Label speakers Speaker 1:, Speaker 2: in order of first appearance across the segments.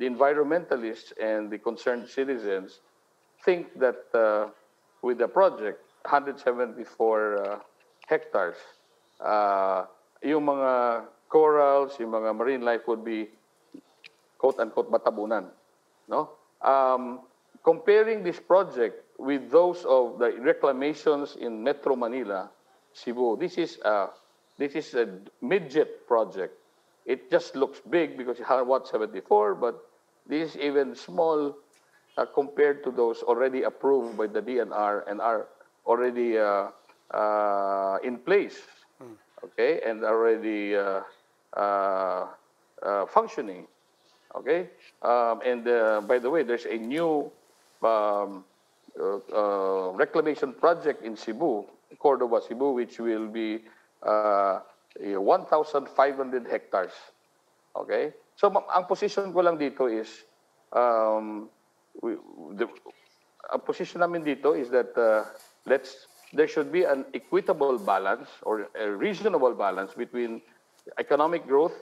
Speaker 1: the environmentalists and the concerned citizens think that with the project, 174 hectares, yung mga corals, yung mga marine life would be quote-unquote matabunan. No? Comparing this project with those of the reclamations in Metro Manila, Cebu, this is a midget project. It just looks big because it has what 74, but this is even small compared to those already approved by the DNR and are already in place, okay, and already functioning, okay. And by the way, there's a new reclamation project in Cebu, Cordova, Cebu, which will be 1,500 hectares. Okay? So, ang position ko lang dito is, ang position namin dito is that there should be an equitable balance or a reasonable balance between economic growth,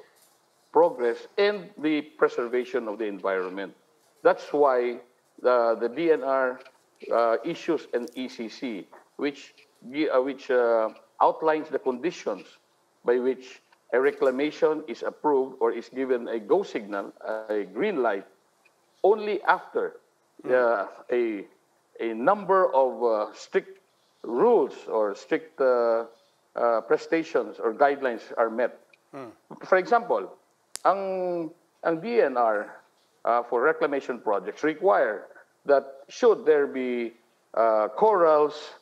Speaker 1: progress, and the preservation of the environment. That's why the DNR issues an ECC, which outlines the conditions by which a reclamation is approved or is given a go signal, a green light, only after a number of strict rules or strict prestations or guidelines are met. For example, ang DNR for reclamation projects require that should there be corals,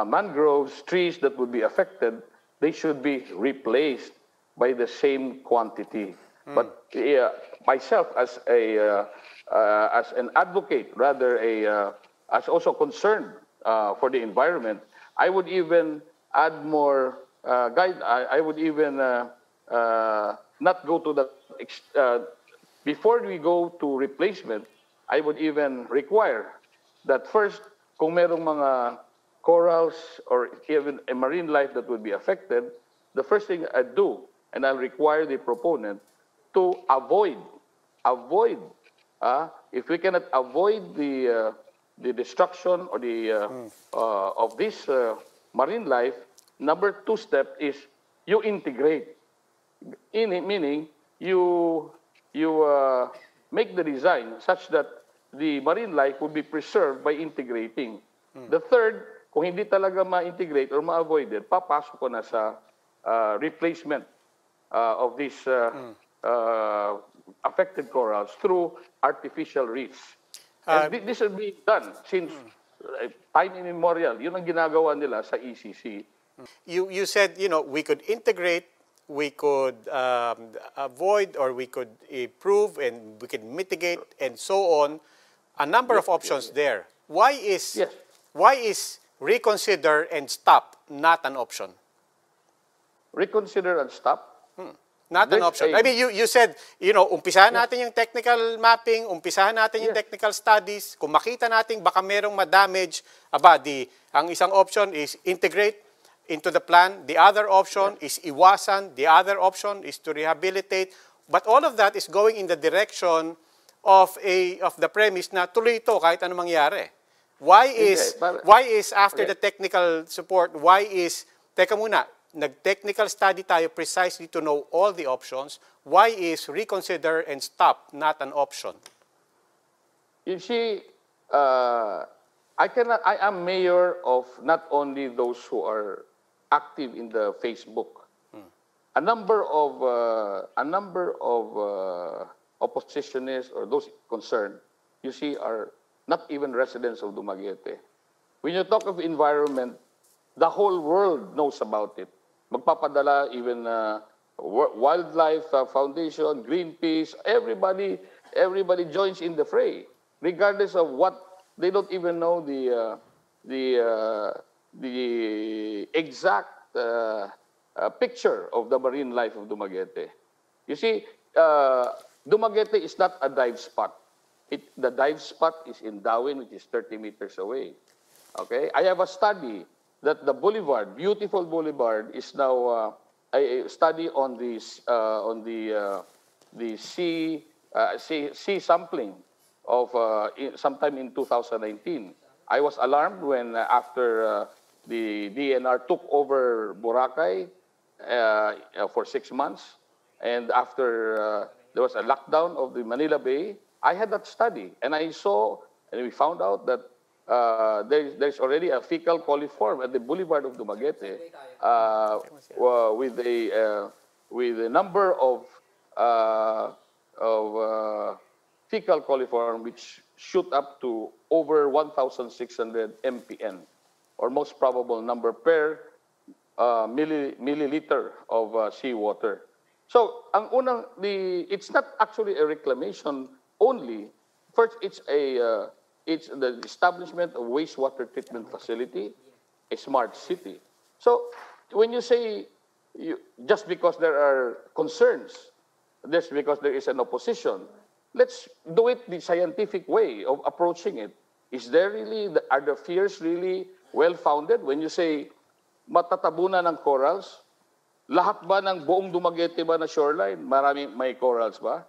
Speaker 1: mangroves, trees that would be affected, they should be replaced by the same quantity. But myself as an advocate, rather as also concerned for the environment, I would even add more I would even not go to the before we go to replacement. I would even require that first, kung merong mga corals or even a marine life that would be affected, the first thing I do, and I'll require the proponent to avoid, if we cannot avoid the destruction or the of this marine life, number 2 step is you integrate. Meaning you make the design such that the marine life will be preserved by integrating. The third, kung hindi talaga ma-integrate or ma-avoid it, papasok ko na sa replacement of these affected corals through artificial reefs. And this has been done since time immemorial. Yun ang ginagawa nila sa ECC.
Speaker 2: You said, we could integrate, we could avoid, or we could improve, and we could mitigate, and so on. A number of options there. Why is reconsider and stop not an option?
Speaker 1: Reconsider and stop?
Speaker 2: Not an option. I mean, you said, umpisahan natin yung technical mapping, umpisahan natin yung technical studies. Kung makita natin baka merong ma-damage, ang isang option is integrate into the plan. The other option is iwasan. The other option is to rehabilitate. But all of that is going in the direction of the premise na tuloy ito kahit ano mangyari. Why is after the technical support, teka muna, nag-technical study tayo precisely to know all the options. Why is reconsider and stop not an option?
Speaker 1: You see, I am mayor of not only those who are active in the Facebook. A number of oppositionists or those concerned, you see, are not even residents of Dumaguete. When you talk of environment, the whole world knows about it. Magpapadala even Wildlife Foundation, Greenpeace, everybody joins in the fray, regardless of what. They don't even know the exact picture of the marine life of Dumaguete. You see, Dumaguete is not a dive spot. The dive spot is in Dawin, which is 30 meters away. Okay, I have a study that the boulevard, beautiful boulevard, is now a study on the sea sea sampling of sometime in 2019. I was alarmed when after the DNR took over Boracay for 6 months, and after there was a lockdown of the Manila Bay, I had that study, and I saw, and we found out that there's already a fecal coliform at the boulevard of Dumaguete with a number of fecal coliform which shoot up to over 1,600 mpn, or most probable number per milliliter of seawater. So, it's not actually a reclamation only. First, it's the establishment of wastewater treatment facility, a smart city. So, when you say just because there are concerns, just because there is an opposition, let's do it the scientific way of approaching it. Are the fears really well-founded when you say matatabunan ng corals? Lahat ba ng buong Dumaguete ba na shoreline, may corals ba?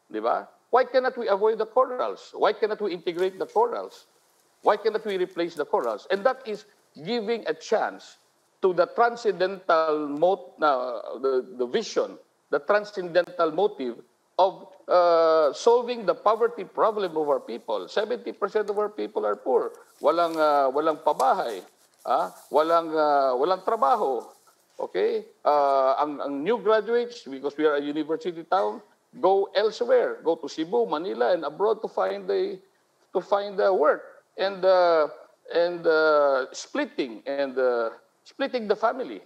Speaker 1: Di ba? Why cannot we avoid the corals? Why cannot we integrate the corals? Why cannot we replace the corals? And that is giving a chance to the transcendental the vision, the transcendental motive of solving the poverty problem of our people. 70% of our people are poor. Walang pabahay, walang trabaho. Okay? Ang new graduates, because we are a university town, go elsewhere, go to Cebu, Manila, and abroad to find work, and splitting the family.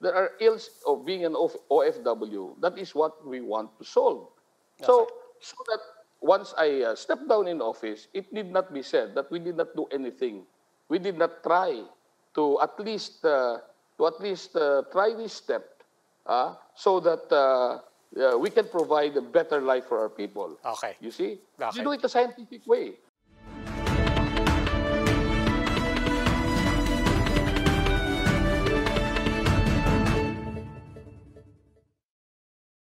Speaker 1: There are ills of being an OFW. That is what we want to solve. So that once I stepped down in office, it need not be said that we did not do anything. We did not try to at least try this step so that we can provide a better life for our people.
Speaker 2: Okay.
Speaker 1: You see?
Speaker 2: Okay.
Speaker 1: You do it the scientific way.